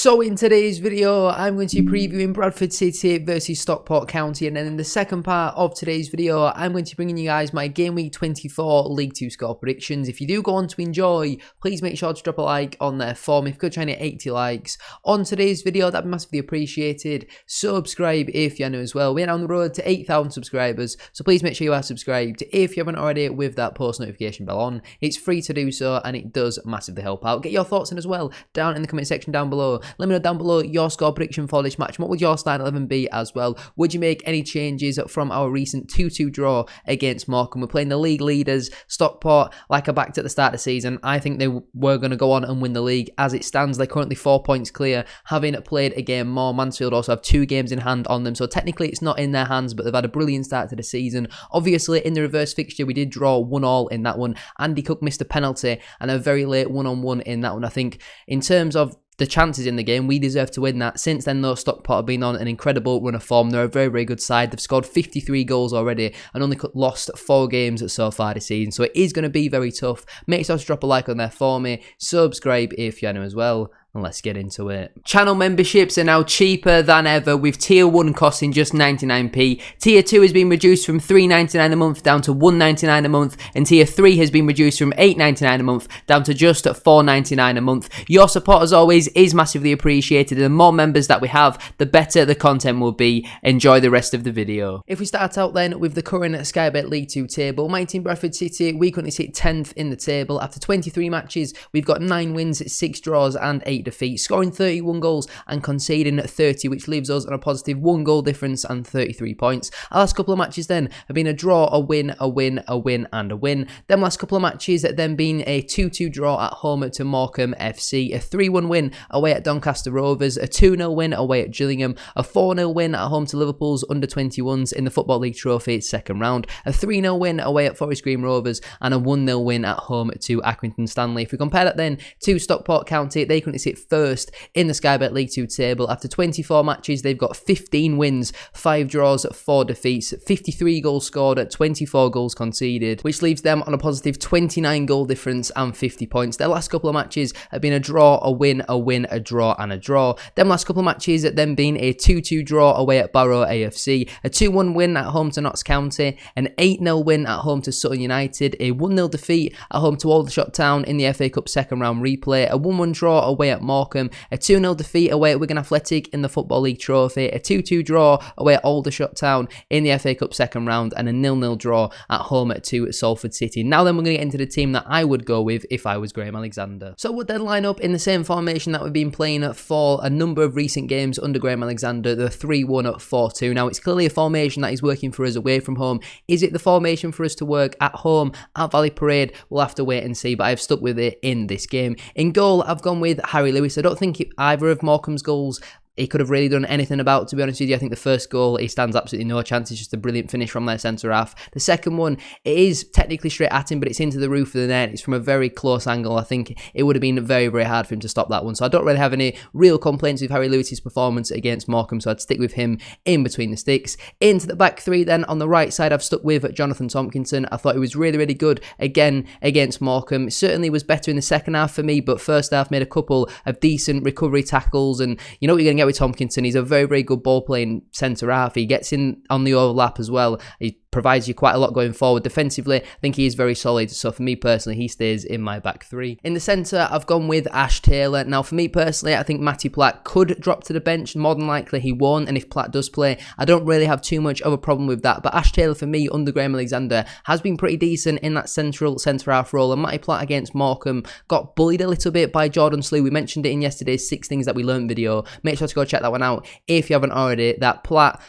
So in today's video, I'm going to be previewing Bradford City versus Stockport County, and then in the second part of today's video, I'm going to be bringing you guys my Game Week 24 League 2 score predictions. If you do go on to enjoy, please make sure to drop a like on there for me. If you could try and hit 80 likes on today's video, that'd be massively appreciated. Subscribe if you're new as well. We're on the road to 8,000 subscribers, so please make sure you are subscribed if you haven't already with that post notification bell on. It's free to do so, and it does massively help out. Get your thoughts in as well down in the comment section down below. Let me know down below your score prediction for this match. What would your starting 11 be as well? Would you make any changes from our recent 2-2 draw against Mottram? We're playing the league leaders, Stockport, like I backed at the start of the season. I think they were going to go on and win the league. As it stands, they're currently 4 points clear, having played a game more. Mansfield also have 2 games in hand on them, so technically it's not in their hands, but they've had a brilliant start to the season. Obviously, in the reverse fixture, we did draw 1-1 in that one. Andy Cook missed a penalty and a very late 1-on-1 in that one. I think in terms of the chances in the game, we deserve to win that. Since then, though, Stockport have been on an incredible run of form. They're a very, very good side. They've scored 53 goals already and only lost 4 games so far this season. So it is going to be very tough. Make sure to drop a like on there for me. Subscribe if you're new as well. And let's get into it. Channel memberships are now cheaper than ever, with Tier 1 costing just 99p. Tier 2 has been reduced from $3.99 a month down to $1.99 a month. And Tier 3 has been reduced from $8.99 a month down to just $4.99 a month. Your support, as always, is massively appreciated. And the more members that we have, the better the content will be. Enjoy the rest of the video. If we start out then with the current Sky Bet League 2 table, my team Bradford City, we currently sit 10th in the table. After 23 matches, we've got 9 wins, 6 draws and 8 defeats, scoring 31 goals and conceding 30, which leaves us on a positive 1 goal difference and 33 points. Our last couple of matches then have been a draw, a win, a win, a win and a win. Them last couple of matches then been a 2-2 draw at home to Mottram FC, a 3-1 win away at Doncaster Rovers, a 2-0 win away at Gillingham, a 4-0 win at home to Liverpool's under-21s in the Football League Trophy second round, a 3-0 win away at Forest Green Rovers and a 1-0 win at home to Accrington Stanley. If we compare that then to Stockport County, they currently sit first in the Sky Bet League 2 table. After 24 matches, they've got 15 wins, 5 draws, 4 defeats, 53 goals scored, 24 goals conceded, which leaves them on a positive 29 goal difference and 50 points. Their last couple of matches have been a draw, a win, a draw and a draw. Them last couple of matches have then been a 2-2 draw away at Barrow AFC, a 2-1 win at home to Notts County, an 8-0 win at home to Sutton United, a 1-0 defeat at home to Aldershot Town in the FA Cup second round replay, a 1-1 draw away at Mottram, a 2-0 defeat away at Wigan Athletic in the Football League Trophy, a 2-2 draw away at Aldershot Town in the FA Cup second round, and a 0-0 draw at home to Salford City. Now then, we're going to get into the team that I would go with if I was Graham Alexander. So we'll then line up in the same formation that we've been playing for a number of recent games under Graham Alexander, the 3-1-4-2. Now, it's clearly a formation that is working for us away from home. Is it the formation for us to work at home at Valley Parade? We'll have to wait and see, but I've stuck with it in this game. In goal, I've gone with Harry Lewis. I don't think either of Mottram's goals he could have really done anything about, to be honest with you. I think the first goal, he stands absolutely no chance. It's just a brilliant finish from their centre-half. The second one, it is technically straight at him, but it's into the roof of the net. It's from a very close angle. I think it would have been very, very hard for him to stop that one. So I don't really have any real complaints with Harry Lewis's performance against Mottram, so I'd stick with him in between the sticks. Into the back three then, on the right side, I've stuck with Jonathan Tompkinson. I thought he was really, really good again against Mottram. Certainly was better in the second half for me, but first half made a couple of decent recovery tackles, and you know what you're going to get with Tompkinson. He's a very, very good ball playing centre half. He gets in on the overlap as well. He provides you quite a lot going forward. Defensively, I think he is very solid. So for me personally, he stays in my back three. In the centre, I've gone with Ash Taylor. Now for me personally, I think Matty Platt could drop to the bench. More than likely he won't. And if Platt does play, I don't really have too much of a problem with that. But Ash Taylor for me, under Graham Alexander, has been pretty decent in that central centre half role. And Matty Platt against Mottram got bullied a little bit by Jordan Slew. We mentioned it in yesterday's 6 Things That We Learned video. Make sure to go check that one out if you haven't already. That Platt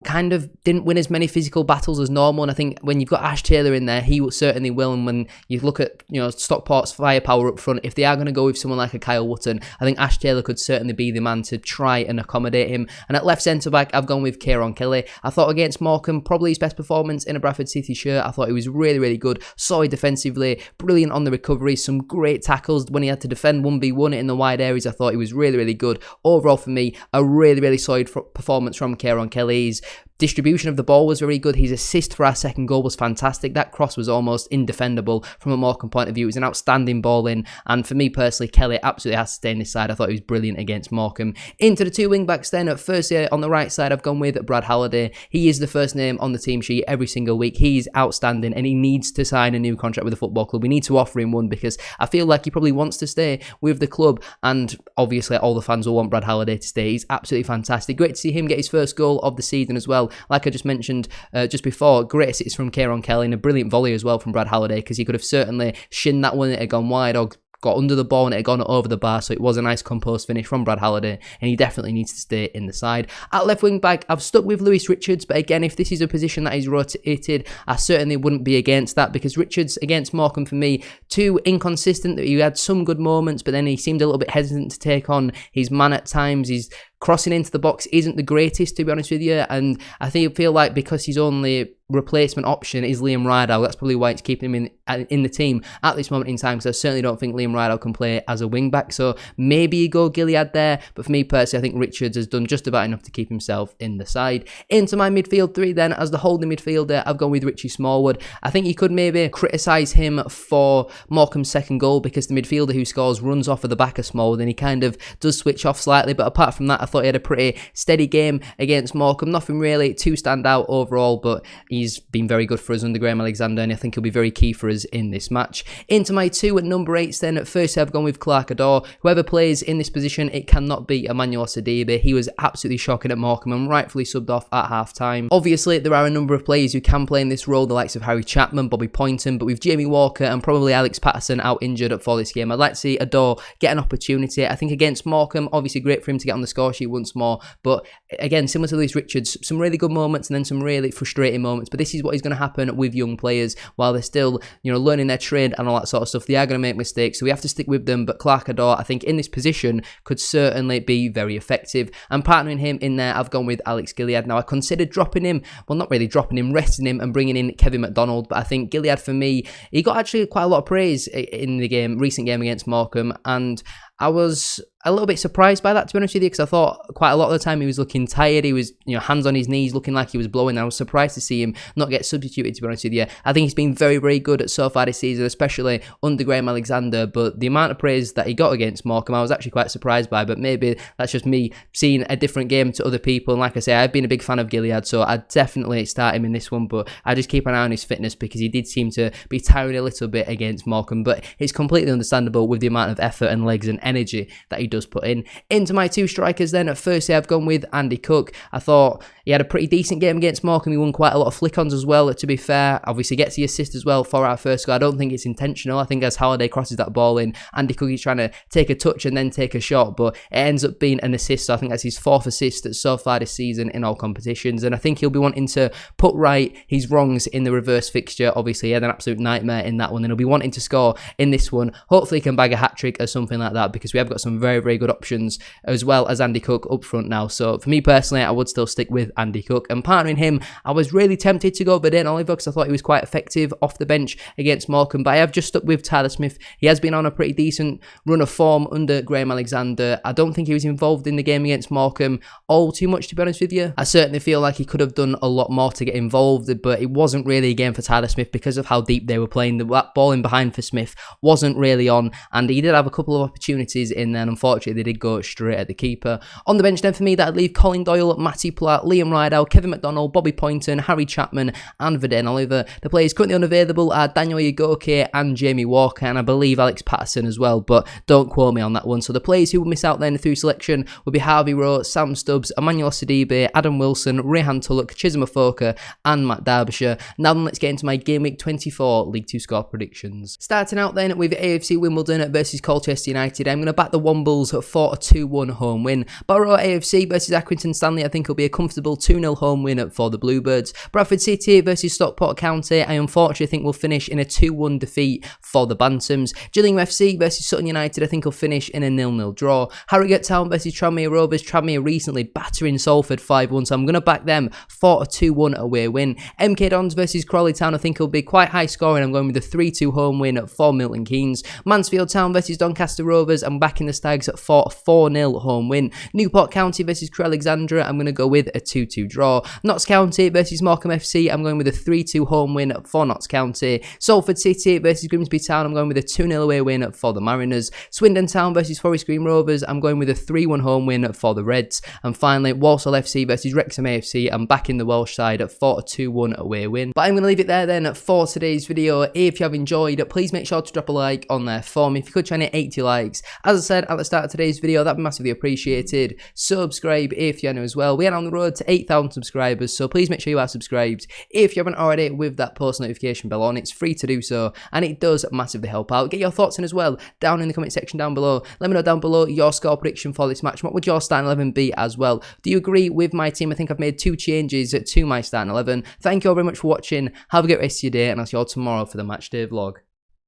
kind of didn't win as many physical battles as normal, and I think when you've got Ash Taylor in there, he certainly will. And when you look at, you know, Stockport's firepower up front, if they are going to go with someone like a Kyle Dutton, I think Ash Taylor could certainly be the man to try and accommodate him. And at left centre back, I've gone with Kieran Kelly. I thought against Mottram, probably his best performance in a Bradford City shirt. I thought he was really, really good, solid defensively, brilliant on the recovery, some great tackles when he had to defend 1v1 in the wide areas. I thought he was really, really good. Overall for me, a really, really solid performance from Kieran Kelly. He's distribution of the ball was very good. His assist for our second goal was fantastic. That cross was almost indefendable from a Morecambe point of view. It was an outstanding ball in, and for me personally, Kelly absolutely has to stay in this side. I thought he was brilliant against Morecambe. Into the two wing backs then. At first, on the right side, I've gone with Brad Halliday. He is the first name on the team sheet every single week. He's outstanding, and he needs to sign a new contract with the football club. We need to offer him one because I feel like he probably wants to stay with the club, and obviously all the fans will want Brad Halliday to stay. He's absolutely fantastic. Great to see him get his first goal of the season as well. Like I just mentioned just before, great assists from Kieran Kelly and a brilliant volley as well from Brad Halliday, because he could have certainly shinned that one and it had gone wide or got under the ball and it had gone over the bar, so it was a nice composed finish from Brad Halliday, and he definitely needs to stay in the side. At left wing back, I've stuck with Lewis Richards, but again, if this is a position that is rotated, I certainly wouldn't be against that, because Richards against Morecambe, for me, too inconsistent. He had some good moments, but then he seemed a little bit hesitant to take on his man at times. His crossing into the box isn't the greatest, to be honest with you, and I feel like because his only replacement option is Liam Rideout, that's probably why it's keeping him in the team at this moment in time, because I certainly don't think Liam Rideout can play as a wing back, so maybe you go Gilead there, but for me personally, I think Richards has done just about enough to keep himself in the side. Into my midfield three then, as the holding midfielder, I've gone with Richie Smallwood. I think you could maybe criticise him for Morecambe's second goal, because the midfielder who scores runs off of the back of Smallwood and he kind of does switch off slightly, but apart from that, I thought he had a pretty steady game against Morecambe. Nothing really too stand out overall, but he's been very good for us under Graham Alexander, and I think he'll be very key for us in this match. Into my two at number 8s then. At first, I've gone with Clark Adore. Whoever plays in this position, it cannot be Emmanuel Sidibe. He was absolutely shocking at Morecambe and rightfully subbed off at half-time. Obviously, there are a number of players who can play in this role, the likes of Harry Chapman, Bobby Poynton, but with Jamie Walker and probably Alex Patterson out injured for this game, I'd like to see Adore get an opportunity. I think against Morecambe, obviously great for him to get on the score sheet once more, but again, similar to Lewis Richards, some really good moments and then some really frustrating moments, but this is what is going to happen with young players while they're still, learning their trade and all that sort of stuff. They are going to make mistakes, so we have to stick with them, but Clark Adore, I think in this position, could certainly be very effective, and partnering him in there, I've gone with Alex Gilead. Now, I considered dropping him, well, not really dropping him, resting him and bringing in Kevin McDonald, but I think Gilead, for me, he got actually quite a lot of praise in the recent game against Morecambe, and I was a little bit surprised by that, to be honest with you, because I thought quite a lot of the time he was looking tired. He was, hands on his knees, looking like he was blowing. I was surprised to see him not get substituted, to be honest with you. I think he's been very, very good so far this season, especially under Graham Alexander, but the amount of praise that he got against Morecambe, I was actually quite surprised by, but maybe that's just me seeing a different game to other people. And like I say, I've been a big fan of Gilead, so I'd definitely start him in this one, but I just keep an eye on his fitness, because he did seem to be tiring a little bit against Morecambe, but it's completely understandable with the amount of effort and legs and energy that he does put in. Into my two strikers then, at first I've gone with Andy Cook. I thought he had a pretty decent game against Morecambe. He won quite a lot of flick-ons as well, to be fair. Obviously gets the assist as well for our first goal. I don't think it's intentional. I think as Halliday crosses that ball in, Andy Cook is trying to take a touch and then take a shot, but it ends up being an assist. So I think that's his 4th assist so far this season in all competitions, and I think he'll be wanting to put right his wrongs in the reverse fixture. Obviously, he had an absolute nightmare in that one, and he'll be wanting to score in this one. Hopefully he can bag a hat-trick or something like that, because we have got some very, very good options as well as Andy Cook up front now. So for me personally, I would still stick with Andy Cook, and partnering him, I was really tempted to go Lydon Oliver, because I thought he was quite effective off the bench against Morecambe, but I have just stuck with Tyler Smith. He has been on a pretty decent run of form under Graham Alexander. I don't think he was involved in the game against Morecambe all too much, to be honest with you. I certainly feel like he could have done a lot more to get involved, but it wasn't really a game for Tyler Smith because of how deep they were playing. The ball in behind for Smith wasn't really on, and he did have a couple of opportunities in there, and unfortunately they did go straight at the keeper. On the bench then for me, that'd leave Colin Doyle, Matty Platt, Liam Rideout, Kevin McDonald, Bobby Poynton, Harry Chapman and Lydon Oliver. The players currently unavailable are Daniel Yagoke and Jamie Walker, and I believe Alex Patterson as well, but don't quote me on that one. So the players who will miss out then through selection would be Harvey Rowe, Sam Stubbs, Emmanuel Sidibe, Adam Wilson, Rehan Tulloch, Chisholm Afoka and Matt Derbyshire. Now then, let's get into my Game Week 24 League 2 score predictions. Starting out then with AFC Wimbledon versus Colchester United, I'm going to back the Wombles for a 2-1 home win. Borough AFC versus Accrington Stanley, I think it'll be a comfortable 2-0 home win for the Bluebirds. Bradford City versus Stockport County, I unfortunately think will finish in a 2-1 defeat for the Bantams. Gillingham FC versus Sutton United, I think will finish in a 0-0 draw. Harrogate Town versus Tranmere Rovers, Tranmere recently battering Salford 5-1, so I'm going to back them for a 2-1 away win. MK Dons versus Crawley Town, I think it'll be quite high scoring. I'm going with a 3-2 home win for Milton Keynes. Mansfield Town versus Doncaster Rovers, I'm backing the Stags for a 4-0 home win. Newport County versus Crewe Alexandra, I'm going to go with a 2-2 draw. Notts County versus Mottram FC, I'm going with a 3-2 home win for Notts County. Salford City versus Grimsby Town, I'm going with a 2-0 away win for the Mariners. Swindon Town versus Forest Green Rovers, I'm going with a 3-1 home win for the Reds. And finally, Walsall FC versus Wrexham AFC, I'm backing the Welsh side for a 2-1 away win. But I'm going to leave it there then for today's video. If you have enjoyed, please make sure to drop a like on there for me. If you could try and hit 80 likes, as I said at the start of today's video, that'd be massively appreciated. Subscribe if you're new as well. We are on the road to 8,000 subscribers, so please make sure you are subscribed if you haven't already, with that post notification bell on. It's free to do so, and it does massively help out. Get your thoughts in as well down in the comment section down below. Let me know down below your score prediction for this match. What would your starting 11 be as well? Do you agree with my team? I think I've made 2 changes to my starting 11. Thank you all very much for watching. Have a great rest of your day, and I'll see you all tomorrow for the match day vlog.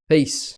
Peace.